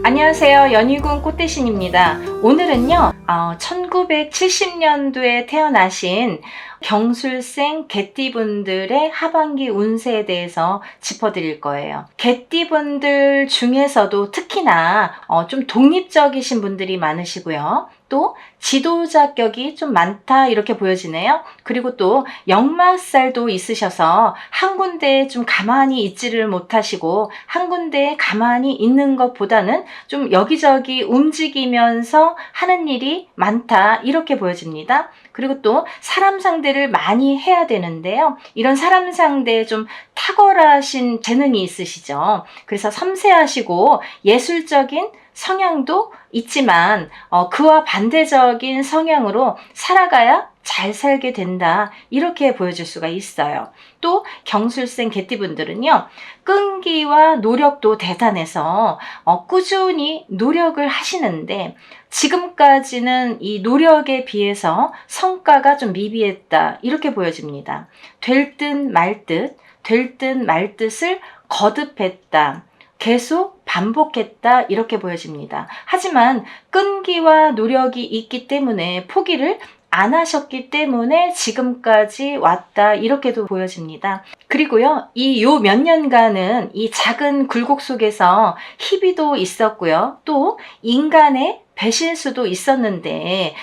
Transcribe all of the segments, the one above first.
안녕하세요. 연희군 꽃대신입니다. 오늘은요 1970년도에 태어나신 경술생 개띠분들의 하반기 운세에 대해서 짚어드릴 거예요. 개띠분들 중에서도 특히나 좀 독립적이신 분들이 많으시고요. 또 지도자격이 좀 많다 이렇게 보여지네요. 그리고 또 역마살도 있으셔서 한 군데에 좀 가만히 있지를 못하시고 한 군데에 가만히 있는 것보다는 좀 여기저기 움직이면서 하는 일이 많다 이렇게 보여집니다. 그리고 또 사람 상대를 많이 해야 되는데요. 이런 사람 상대에 좀 탁월하신 재능이 있으시죠. 그래서 섬세하시고 예술적인 성향도 있지만 그와 반대적인 성향으로 살아가야 잘 살게 된다 이렇게 보여줄 수가 있어요. 또 경술생 개띠분들은요 끈기와 노력도 대단해서 꾸준히 노력을 하시는데 지금까지는 이 노력에 비해서 성과가 좀 미비했다 이렇게 보여집니다. 될 듯 말 듯, 될 듯 말 듯을 거듭했다. 계속 반복했다 이렇게 보여집니다. 하지만 끈기와 노력이 있기 때문에 포기를 안 하셨기 때문에 지금까지 왔다 이렇게도 보여집니다. 그리고요 이 요 몇 년간은 이 작은 굴곡 속에서 희비도 있었고요. 또 인간의 배신수도 있었는데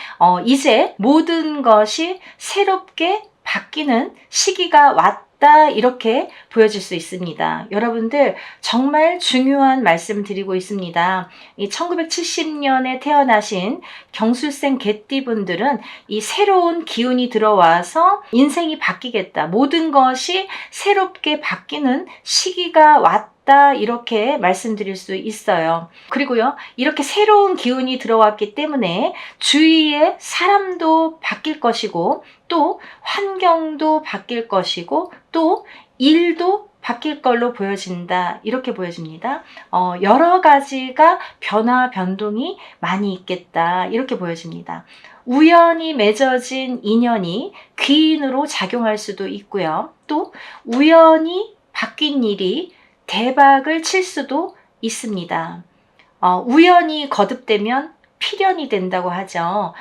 이제 모든 것이 새롭게 바뀌는 시기가 왔다 이렇게 보여질 수 있습니다. 여러분들 정말 중요한 말씀 드리고 있습니다. 이 1970년에 태어나신 경술생 개띠분들은 이 새로운 기운이 들어와서 인생이 바뀌겠다. 모든 것이 새롭게 바뀌는 시기가 왔다. 이렇게 말씀드릴 수 있어요. 그리고요, 이렇게 새로운 기운이 들어왔기 때문에 주위의 사람도 바뀔 것이고, 또 환경도 바뀔 것이고, 또 일도 바뀔 걸로 보여진다. 이렇게 보여집니다. 여러 가지가 변화, 변동이 많이 있겠다. 이렇게 보여집니다. 우연히 맺어진 인연이 귀인으로 작용할 수도 있고요. 또 우연히 바뀐 일이 대박을 칠 수도 있습니다. 우연히 거듭되면 필연이 된다고 하죠.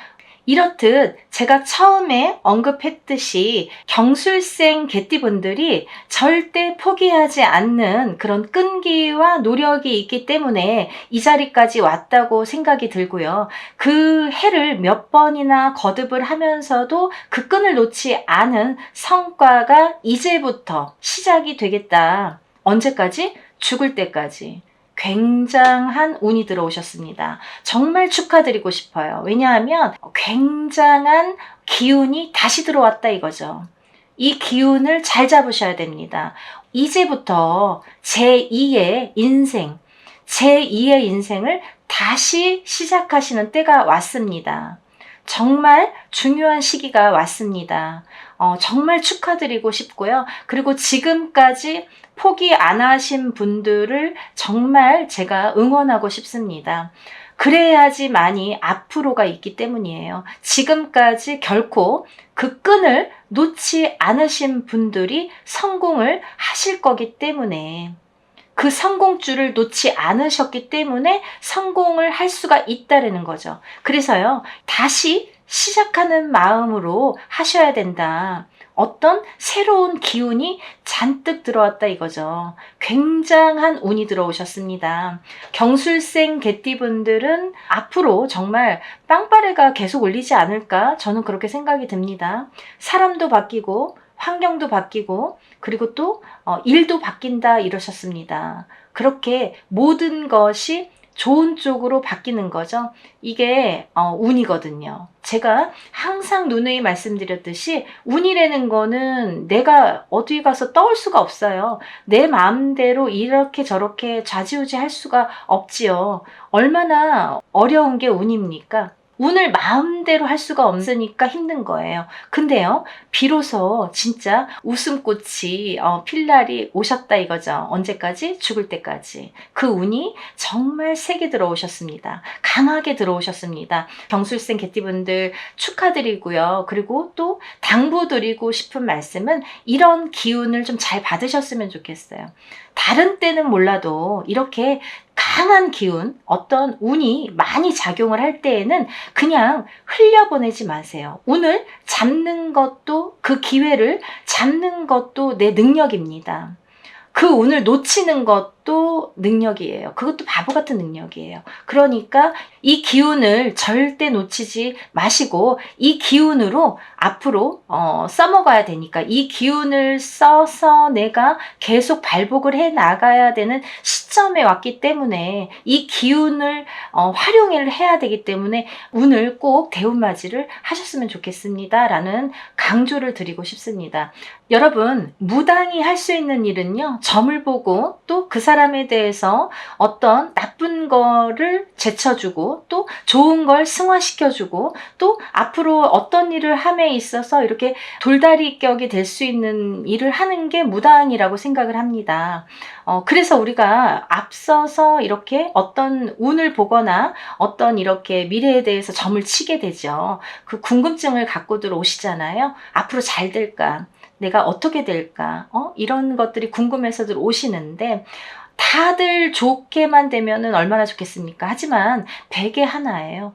이렇듯 제가 처음에 언급했듯이 경술생 개띠분들이 절대 포기하지 않는 그런 끈기와 노력이 있기 때문에 이 자리까지 왔다고 생각이 들고요. 그 해를 몇 번이나 거듭을 하면서도 그 끈을 놓지 않은 성과가 이제부터 시작이 되겠다. 언제까지? 죽을 때까지. 굉장한 운이 들어오셨습니다. 정말 축하드리고 싶어요. 왜냐하면 굉장한 기운이 다시 들어왔다 이거죠. 이 기운을 잘 잡으셔야 됩니다. 이제부터 제2의 인생을 다시 시작하시는 때가 왔습니다. 정말 중요한 시기가 왔습니다. 정말 축하드리고 싶고요. 그리고 지금까지 포기 안 하신 분들을 정말 제가 응원하고 싶습니다. 그래야지만이 앞으로가 있기 때문이에요. 지금까지 결코 그 끈을 놓지 않으신 분들이 성공을 하실 거기 때문에 그 성공줄을 놓지 않으셨기 때문에 성공을 할 수가 있다는 거죠. 그래서요, 다시 시작하는 마음으로 하셔야 된다. 어떤 새로운 기운이 잔뜩 들어왔다 이거죠. 굉장한 운이 들어오셨습니다. 경술생 개띠분들은 앞으로 정말 빵빠레가 계속 울리지 않을까? 저는 그렇게 생각이 듭니다. 사람도 바뀌고 환경도 바뀌고 그리고 또 일도 바뀐다 이러셨습니다. 그렇게 모든 것이 좋은 쪽으로 바뀌는 거죠. 이게 운이거든요. 제가 항상 누누이 말씀드렸듯이 운이라는 거는 내가 어디 가서 떠올 수가 없어요. 내 마음대로 이렇게 저렇게 좌지우지 할 수가 없지요. 얼마나 어려운 게 운입니까? 운을 마음대로 할 수가 없으니까 힘든 거예요. 근데요, 비로소 진짜 웃음꽃이 필 날이 오셨다 이거죠. 언제까지? 죽을 때까지. 그 운이 정말 세게 들어오셨습니다. 강하게 들어오셨습니다. 경술생 개띠분들 축하드리고요. 그리고 또 당부드리고 싶은 말씀은 이런 기운을 좀 잘 받으셨으면 좋겠어요. 다른 때는 몰라도 이렇게 강한 기운, 어떤 운이 많이 작용을 할 때에는 그냥 흘려보내지 마세요. 운을 잡는 것도, 그 기회를 잡는 것도 내 능력입니다. 그 운을 놓치는 것도 능력이에요. 그것도 바보 같은 능력이에요. 그러니까 이 기운을 절대 놓치지 마시고 이 기운으로 앞으로 써먹어야 되니까 이 기운을 써서 내가 계속 발복을 해 나가야 되는 시점에 왔기 때문에 이 기운을 활용을 해야 되기 때문에 운을 꼭 대운맞이를 하셨으면 좋겠습니다. 라는 강조를 드리고 싶습니다. 여러분, 무당이 할 수 있는 일은요, 점을 보고 또 그 사람에 대해서 어떤 나쁜 거를 제쳐주고 또 좋은 걸 승화시켜주고 또 앞으로 어떤 일을 함에 있어서 이렇게 돌다리 격이 될 수 있는 일을 하는 게 무당이라고 생각을 합니다. 그래서 우리가 앞서서 이렇게 어떤 운을 보거나 어떤 이렇게 미래에 대해서 점을 치게 되죠. 그 궁금증을 갖고들 오시잖아요. 앞으로 잘 될까? 내가 어떻게 될까? 이런 것들이 궁금해서들 오시는데 다들 좋게만 되면은 얼마나 좋겠습니까? 하지만 베개 하나예요.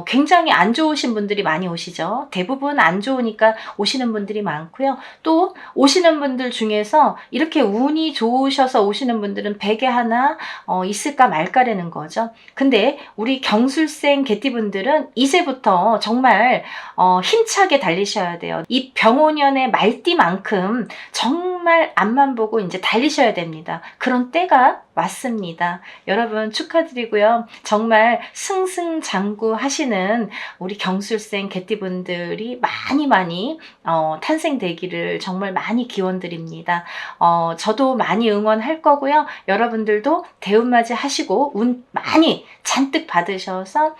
굉장히 안 좋으신 분들이 많이 오시죠. 대부분 안 좋으니까 오시는 분들이 많고요. 또 오시는 분들 중에서 이렇게 운이 좋으셔서 오시는 분들은 베개 하나 있을까 말까라는 거죠. 근데 우리 경술생 개띠분들은 이제부터 정말 힘차게 달리셔야 돼요. 이 병오년의 말띠만큼 정말 앞만 보고 이제 달리셔야 됩니다. 그런 때가 왔습니다. 여러분 축하드리고요. 정말 승승장구 하시는 우리 경술생 개띠분들이 많이 탄생되기를 정말 많이 기원드립니다. 저도 많이 응원할 거고요. 여러분들도 대운맞이 하시고 운 많이 잔뜩 받으셔서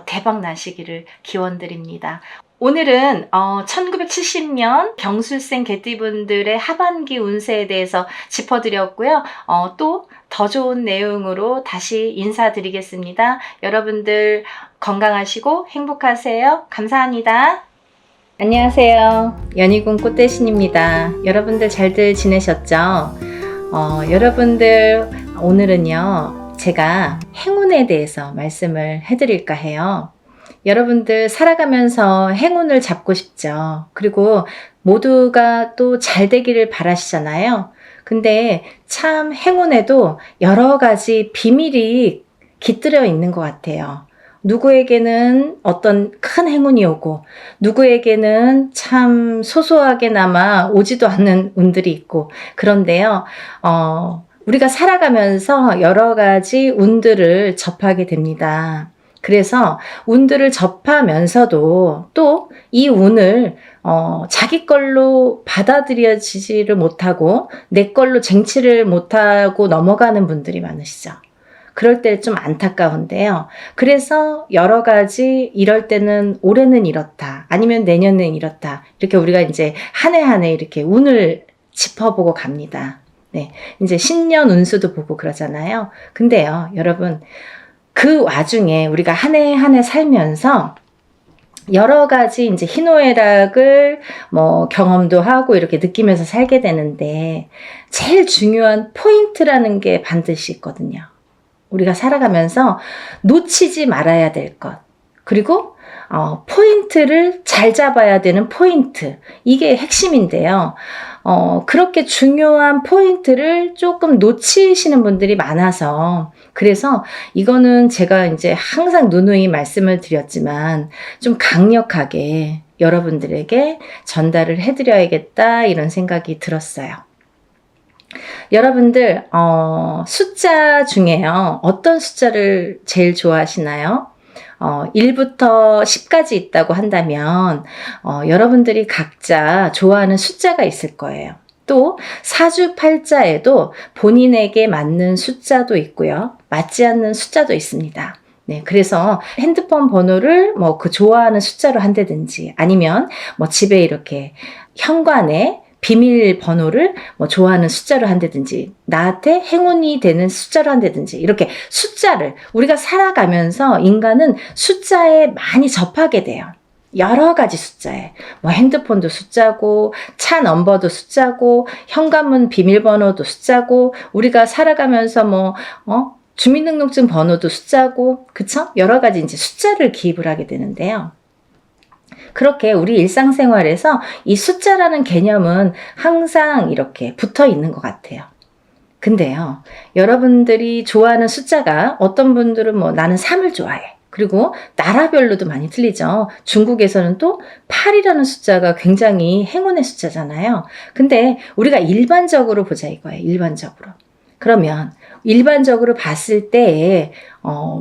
대박 나시기를 기원드립니다. 오늘은 1970년 경술생 개띠분들의 하반기 운세에 대해서 짚어드렸고요. 또 더 좋은 내용으로 다시 인사드리겠습니다. 여러분들 건강하시고 행복하세요. 감사합니다. 안녕하세요. 연희군 꽃대신입니다. 여러분들 잘들 지내셨죠? 여러분들 오늘은요, 제가 행운에 대해서 말씀을 해드릴까 해요. 여러분들 살아가면서 행운을 잡고 싶죠. 그리고 모두가 또 잘 되기를 바라시잖아요. 근데 참 행운에도 여러 가지 비밀이 깃들여 있는 것 같아요. 누구에게는 어떤 큰 행운이 오고 누구에게는 참 소소하게나마 오지도 않는 운들이 있고 그런데요. 우리가 살아가면서 여러 가지 운들을 접하게 됩니다. 그래서 운들을 접하면서도 또 이 운을 자기 걸로 받아들여지지를 못하고 내 걸로 쟁취를 못하고 넘어가는 분들이 많으시죠. 그럴 때 좀 안타까운데요. 그래서 여러 가지 이럴 때는 올해는 이렇다. 아니면 내년은 이렇다. 이렇게 우리가 이제 한 해 한 해 이렇게 운을 짚어보고 갑니다. 네. 이제 신년 운수도 보고 그러잖아요. 근데요, 여러분, 그 와중에 우리가 한 해 한 해 살면서 여러 가지 이제 희노애락을 경험도 하고 이렇게 느끼면서 살게 되는데 제일 중요한 포인트라는 게 반드시 있거든요. 우리가 살아가면서 놓치지 말아야 될 것. 그리고 포인트를 잘 잡아야 되는 포인트. 이게 핵심인데요. 그렇게 중요한 포인트를 조금 놓치시는 분들이 많아서 그래서 이거는 제가 이제 항상 누누이 말씀을 드렸지만 좀 강력하게 여러분들에게 전달을 해드려야겠다 이런 생각이 들었어요. 여러분들 숫자 중에요. 어떤 숫자를 제일 좋아하시나요? 1부터 10까지 있다고 한다면 여러분들이 각자 좋아하는 숫자가 있을 거예요. 또 사주팔자에도 본인에게 맞는 숫자도 있고요. 맞지 않는 숫자도 있습니다. 네, 그래서 핸드폰 번호를 그 좋아하는 숫자로 한다든지 아니면 집에 이렇게 현관에 비밀번호를 좋아하는 숫자로 한다든지 나한테 행운이 되는 숫자로 한다든지 이렇게 숫자를 우리가 살아가면서 인간은 숫자에 많이 접하게 돼요. 여러 가지 숫자에 핸드폰도 숫자고 차 넘버도 숫자고 현관문 비밀번호도 숫자고 우리가 살아가면서 주민등록증 번호도 숫자고, 그쵸? 여러 가지 이제 숫자를 기입을 하게 되는데요. 그렇게 우리 일상생활에서 이 숫자라는 개념은 항상 이렇게 붙어 있는 것 같아요. 근데요, 여러분들이 좋아하는 숫자가 어떤 분들은 뭐 나는 3을 좋아해. 그리고 나라별로도 많이 틀리죠. 중국에서는 또 8이라는 숫자가 굉장히 행운의 숫자잖아요. 근데 우리가 일반적으로 보자 이거예요. 일반적으로. 그러면 일반적으로 봤을 때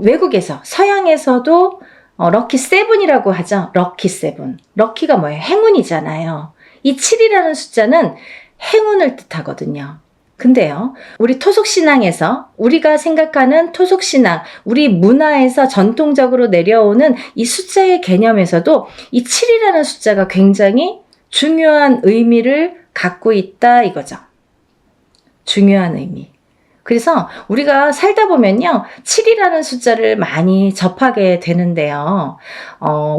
외국에서 서양에서도 럭키 세븐이라고 하죠. 럭키 세븐. 럭키가 뭐예요? 행운이잖아요. 이 7이라는 숫자는 행운을 뜻하거든요. 근데요, 우리 토속신앙에서 우리가 생각하는 토속신앙, 우리 문화에서 전통적으로 내려오는 이 숫자의 개념에서도 이 7이라는 숫자가 굉장히 중요한 의미를 갖고 있다 이거죠. 중요한 의미. 그래서 우리가 살다 보면요, 7이라는 숫자를 많이 접하게 되는데요.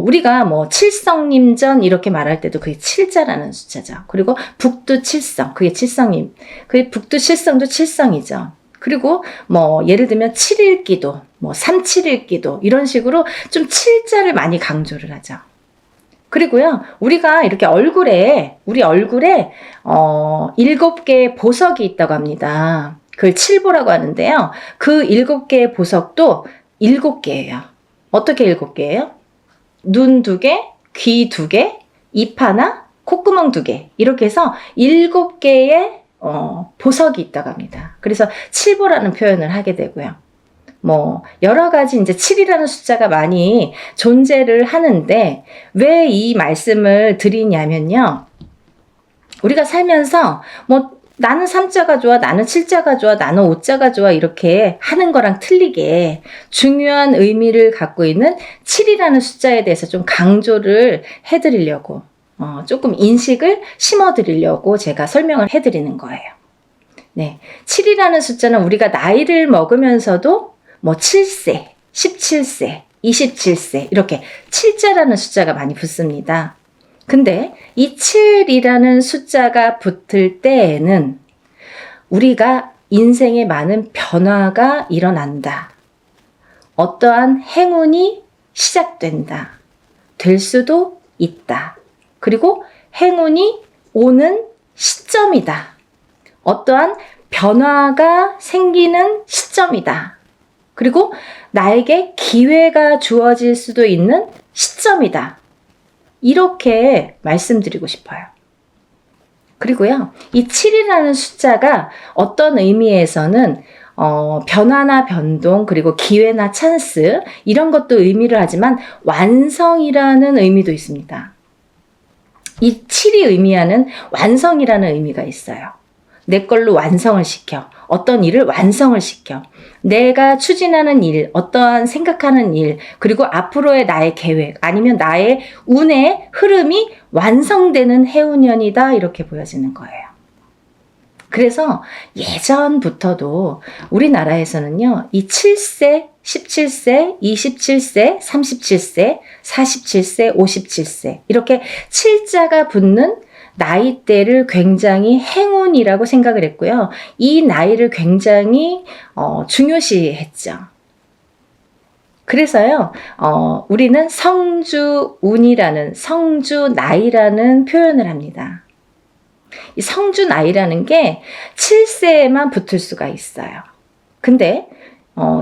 우리가 뭐 칠성림전 이렇게 말할 때도 그게 7자라는 숫자죠. 그리고 북두칠성, 그게 칠성임. 그 북두칠성도 칠성이죠. 그리고 뭐 예를 들면 7일기도, 뭐 371기도 이런 식으로 좀 7자를 많이 강조를 하죠. 그리고요, 우리가 이렇게 우리 얼굴에 7개의 보석이 있다고 합니다. 그걸 칠보라고 하는데요. 그 7개의 보석도 7개예요. 어떻게 7개예요? 눈 2개, 귀 2개, 입 하나, 콧구멍 2개. 이렇게 해서 7개의 보석이 있다고 합니다. 그래서 칠보라는 표현을 하게 되고요. 뭐 여러 가지 이제 7이라는 숫자가 많이 존재를 하는데 왜 이 말씀을 드리냐면요. 우리가 살면서 뭐 나는 3자가 좋아, 나는 7자가 좋아, 나는 5자가 좋아 이렇게 하는 거랑 틀리게 중요한 의미를 갖고 있는 7이라는 숫자에 대해서 좀 강조를 해드리려고 조금 인식을 심어드리려고 제가 설명을 해드리는 거예요. 네, 7이라는 숫자는 우리가 나이를 먹으면서도 뭐 7세, 17세, 27세 이렇게 7자라는 숫자가 많이 붙습니다. 근데 이 7이라는 숫자가 붙을 때에는 우리가 인생에 많은 변화가 일어난다. 어떠한 행운이 시작된다. 될 수도 있다. 그리고 행운이 오는 시점이다. 어떠한 변화가 생기는 시점이다. 그리고 나에게 기회가 주어질 수도 있는 시점이다. 이렇게 말씀드리고 싶어요. 그리고요, 이 7이라는 숫자가 어떤 의미에서는 변화나 변동, 그리고 기회나 찬스 이런 것도 의미를 하지만 완성이라는 의미도 있습니다. 이 7이 의미하는 완성이라는 의미가 있어요. 내 걸로 완성을 시켜. 어떤 일을 완성을 시켜. 내가 추진하는 일, 어떠한 생각하는 일, 그리고 앞으로의 나의 계획, 아니면 나의 운의 흐름이 완성되는 해운년이다 이렇게 보여지는 거예요. 그래서 예전부터도 우리나라에서는요, 이 7세, 17세, 27세, 37세, 47세, 57세 이렇게 7자가 붙는 나이대를 굉장히 행운이라고 생각을 했고요. 이 나이를 굉장히 중요시했죠. 그래서요, 우리는 성주운이라는 성주나이라는 표현을 합니다. 이 성주나이라는 게 7세에만 붙을 수가 있어요. 근데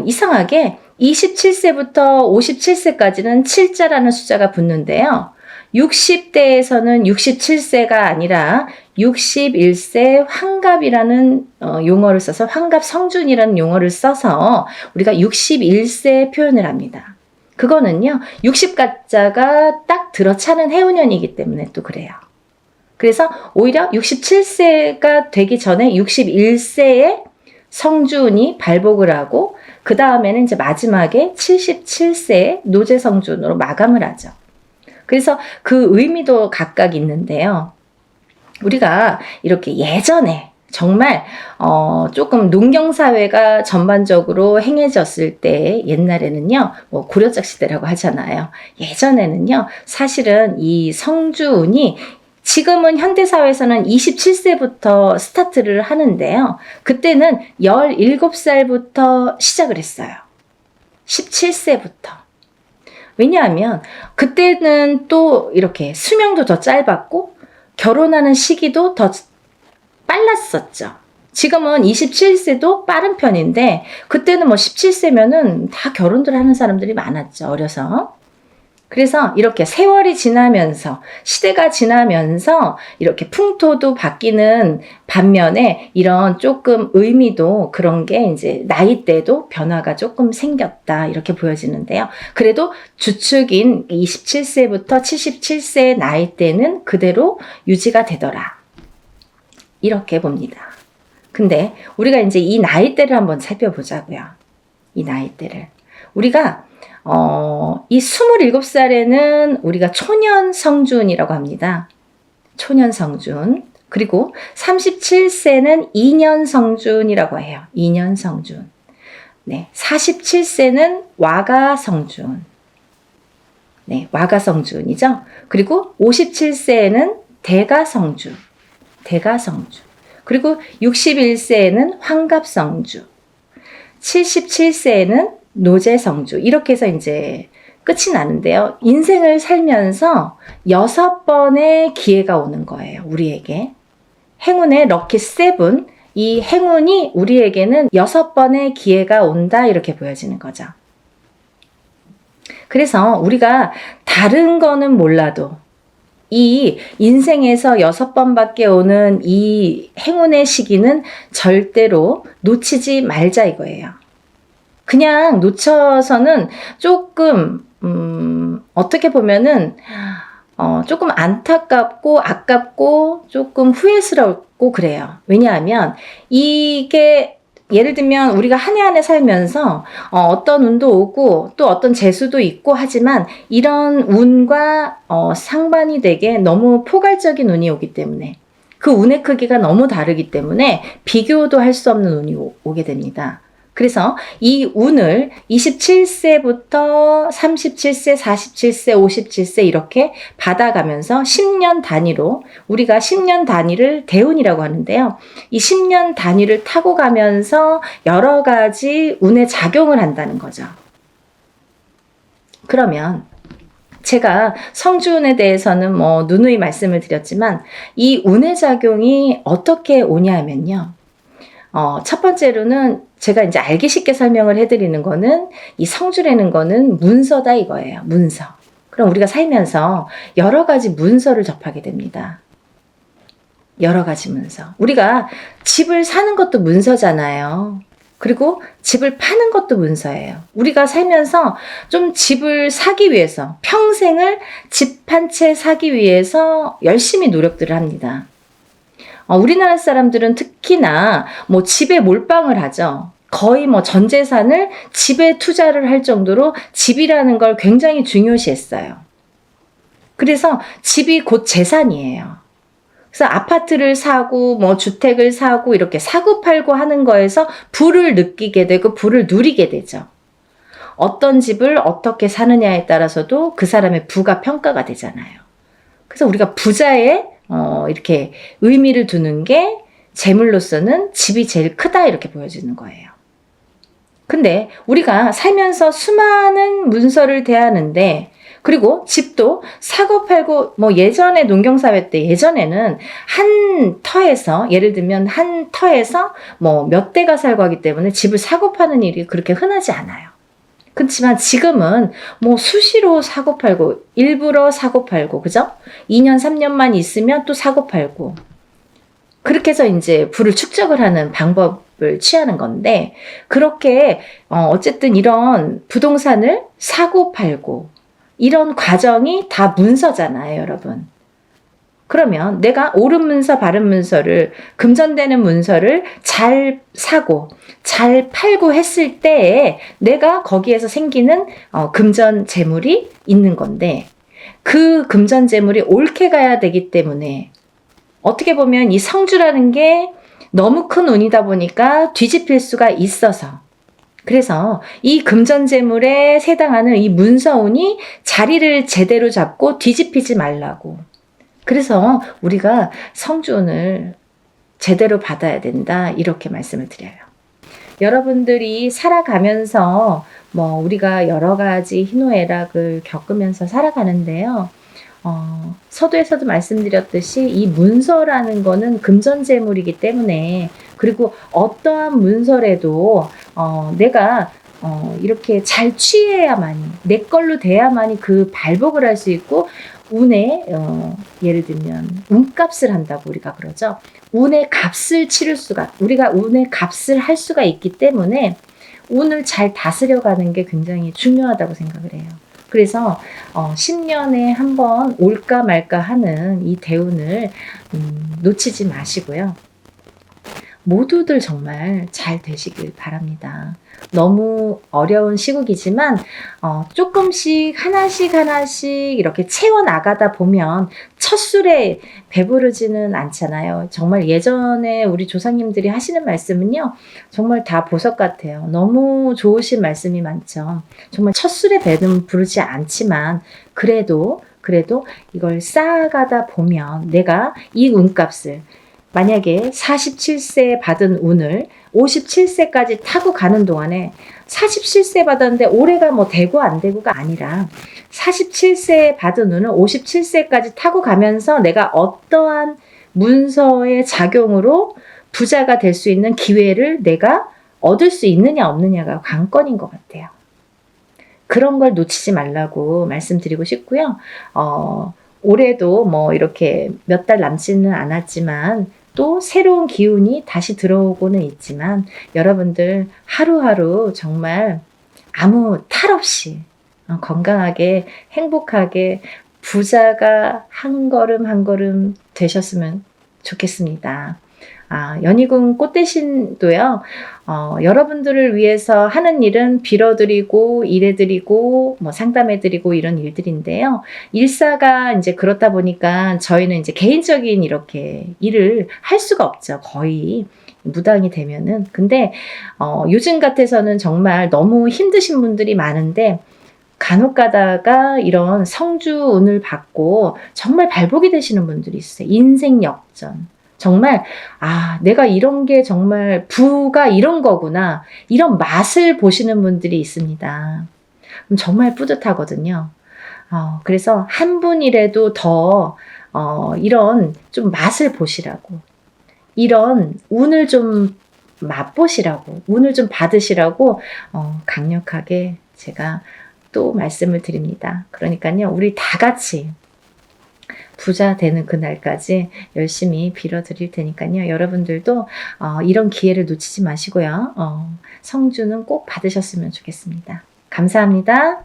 이상하게 27세부터 57세까지는 7자라는 숫자가 붙는데요. 60대에서는 67세가 아니라 61세 환갑이라는 용어를 써서 환갑성준이라는 용어를 써서 우리가 61세 표현을 합니다. 그거는요, 60가짜가 딱 들어차는 해운년이기 때문에 또 그래요. 그래서 오히려 67세가 되기 전에 61세에 성준이 발복을 하고 그 다음에는 이제 마지막에 77세에 노제성준으로 마감을 하죠. 그래서 그 의미도 각각 있는데요. 우리가 이렇게 예전에 정말 조금 농경사회가 전반적으로 행해졌을 때 옛날에는요, 뭐 고려적 시대라고 하잖아요. 예전에는요, 사실은 이 성주운이 지금은 현대사회에서는 27세부터 스타트를 하는데요. 그때는 17살부터 시작을 했어요. 17세부터. 왜냐하면 그때는 또 이렇게 수명도 더 짧았고 결혼하는 시기도 더 빨랐었죠. 지금은 27세도 빠른 편인데 그때는 뭐 17세면은 다 결혼들 하는 사람들이 많았죠. 어려서. 그래서 이렇게 세월이 지나면서 시대가 지나면서 이렇게 풍토도 바뀌는 반면에 이런 조금 의미도 그런 게 이제 나이대도 변화가 조금 생겼다 이렇게 보여지는데요. 그래도 주축인 27세부터 77세 나이대는 그대로 유지가 되더라. 이렇게 봅니다. 근데 우리가 이제 이 나이대를 한번 살펴보자고요. 이 나이대를. 우리가 이 27살에는 우리가 초년 성준이라고 합니다. 초년 성준. 그리고 37세는 2년 성준이라고 해요. 2년 성준. 네, 47세는 와가 성준. 네, 와가 성준이죠. 그리고 57세에는 대가 성준. 대가 성준. 그리고 61세에는 환갑 성주. 77세에는 노제성주 이렇게 해서 이제 끝이 나는데요. 인생을 살면서 6번의 기회가 오는 거예요. 우리에게. 행운의 럭키 7, 이 행운이 우리에게는 6번의 기회가 온다 이렇게 보여지는 거죠. 그래서 우리가 다른 거는 몰라도 이 인생에서 6번밖에 오는 이 행운의 시기는 절대로 놓치지 말자 이거예요. 그냥 놓쳐서는 조금 어떻게 보면은 조금 안타깝고 아깝고 조금 후회스럽고 그래요. 왜냐하면 이게 예를 들면 우리가 한 해 한 해 살면서 어떤 운도 오고 또 어떤 재수도 있고 하지만 이런 운과 상반이 되게 너무 포괄적인 운이 오기 때문에 그 운의 크기가 너무 다르기 때문에 비교도 할 수 없는 운이 오게 됩니다. 그래서 이 운을 27세부터 37세, 47세, 57세 이렇게 받아가면서 10년 단위로 우리가 10년 단위를 대운이라고 하는데요. 이 10년 단위를 타고 가면서 여러 가지 운에 작용을 한다는 거죠. 그러면 제가 성주운에 대해서는 뭐 누누이 말씀을 드렸지만 이 운의 작용이 어떻게 오냐면요. 첫 번째로는 제가 이제 알기 쉽게 설명을 해드리는 거는 이 성주라는 거는 문서다 이거예요. 문서. 그럼 우리가 살면서 여러 가지 문서를 접하게 됩니다. 여러 가지 문서. 우리가 집을 사는 것도 문서잖아요. 그리고 집을 파는 것도 문서예요. 우리가 살면서 좀 집을 사기 위해서 평생을 집 한 채 사기 위해서 열심히 노력들을 합니다. 우리나라 사람들은 특히나 뭐 집에 몰빵을 하죠. 거의 뭐 전 재산을 집에 투자를 할 정도로 집이라는 걸 굉장히 중요시했어요. 그래서 집이 곧 재산이에요. 그래서 아파트를 사고 뭐 주택을 사고 이렇게 사고 팔고 하는 거에서 부를 느끼게 되고 부를 누리게 되죠. 어떤 집을 어떻게 사느냐에 따라서도 그 사람의 부가 평가가 되잖아요. 그래서 우리가 부자의 이렇게 의미를 두는 게 재물로서는 집이 제일 크다 이렇게 보여지는 거예요. 근데 우리가 살면서 수많은 문서를 대하는데 그리고 집도 사고 팔고 뭐 예전에 농경사회 때 예전에는 한 터에서 예를 들면 한 터에서 뭐 몇 대가 살고 하기 때문에 집을 사고 파는 일이 그렇게 흔하지 않아요. 그렇지만 지금은 뭐 수시로 사고 팔고 일부러 사고 팔고 그죠? 2년 3년만 있으면 또 사고 팔고 그렇게 해서 이제 부를 축적을 하는 방법을 취하는 건데 그렇게 어쨌든 이런 부동산을 사고 팔고 이런 과정이 다 문서잖아요, 여러분. 그러면 내가 옳은 문서, 바른 문서를 금전되는 문서를 잘 사고 잘 팔고 했을 때에 내가 거기에서 생기는 금전 재물이 있는 건데 그 금전 재물이 옳게 가야 되기 때문에 어떻게 보면 이 성주라는 게 너무 큰 운이다 보니까 뒤집힐 수가 있어서 그래서 이 금전재물에 해당하는 이 문서운이 자리를 제대로 잡고 뒤집히지 말라고 그래서 우리가 성준을 제대로 받아야 된다, 이렇게 말씀을 드려요. 여러분들이 살아가면서 우리가 여러 가지 희노애락을 겪으면서 살아가는데요. 서두에서도 말씀드렸듯이 이 문서라는 거는 금전재물이기 때문에, 그리고 어떠한 문서라도 내가 이렇게 잘 취해야만이, 내 걸로 돼야만이 그 발복을 할 수 있고, 운에 예를 들면 운값을 한다고 우리가 그러죠. 운의 값을 치를 수가, 우리가 운의 값을 할 수가 있기 때문에 운을 잘 다스려가는 게 굉장히 중요하다고 생각을 해요. 그래서 10년에 한 번 올까 말까 하는 이 대운을 놓치지 마시고요. 모두들 정말 잘 되시길 바랍니다. 너무 어려운 시국이지만 조금씩 하나씩 이렇게 채워나가다 보면 첫 술에 배부르지는 않잖아요. 정말 예전에 우리 조상님들이 하시는 말씀은요, 정말 다 보석 같아요. 너무 좋으신 말씀이 많죠. 정말 첫 술에 배는 부르지 않지만 그래도 이걸 쌓아가다 보면 내가 이 운값을, 만약에 47세에 받은 운을 57세까지 타고 가는 동안에, 47세 받았는데 올해가 되고 안 되고가 아니라 47세에 받은 운을 57세까지 타고 가면서 내가 어떠한 문서의 작용으로 부자가 될 수 있는 기회를 내가 얻을 수 있느냐 없느냐가 관건인 것 같아요. 그런 걸 놓치지 말라고 말씀드리고 싶고요. 올해도 이렇게 몇 달 남지는 않았지만 또 새로운 기운이 다시 들어오고는 있지만, 여러분들 하루하루 정말 아무 탈 없이 건강하게 행복하게 부자가 한 걸음 한 걸음 되셨으면 좋겠습니다. 연희궁 꽃대신도요, 여러분들을 위해서 하는 일은 빌어드리고 일해드리고 상담해드리고 이런 일들인데요. 일사가 이제 그렇다 보니까 저희는 이제 개인적인 이렇게 일을 할 수가 없죠. 거의 무당이 되면은. 근데 요즘 같아서는 정말 너무 힘드신 분들이 많은데, 간혹 가다가 이런 성주운을 받고 정말 발복이 되시는 분들이 있어요. 인생 역전. 정말 내가 이런 게 정말 부가 이런 거구나, 이런 맛을 보시는 분들이 있습니다. 정말 뿌듯하거든요. 그래서 한 분이라도 더 이런 좀 맛을 보시라고, 이런 운을 좀 맛보시라고, 운을 좀 받으시라고 강력하게 제가 또 말씀을 드립니다. 그러니까요, 우리 다 같이 부자 되는 그날까지 열심히 빌어드릴 테니까요. 여러분들도 이런 기회를 놓치지 마시고요. 성주는 꼭 받으셨으면 좋겠습니다. 감사합니다.